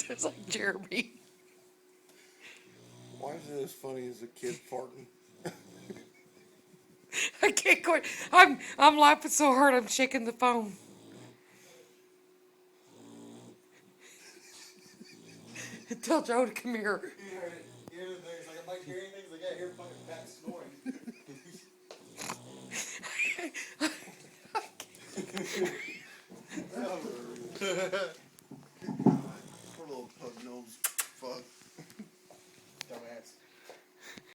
Sounds like Jeremy. Why is it as funny as a kid farting? I can't quit. I'm laughing so hard I'm shaking the phone. Tell Joe to come here. You heard it. You heard the thing. It's like, I'm like hearing things. Like, yeah, I hear fucking Pat snoring.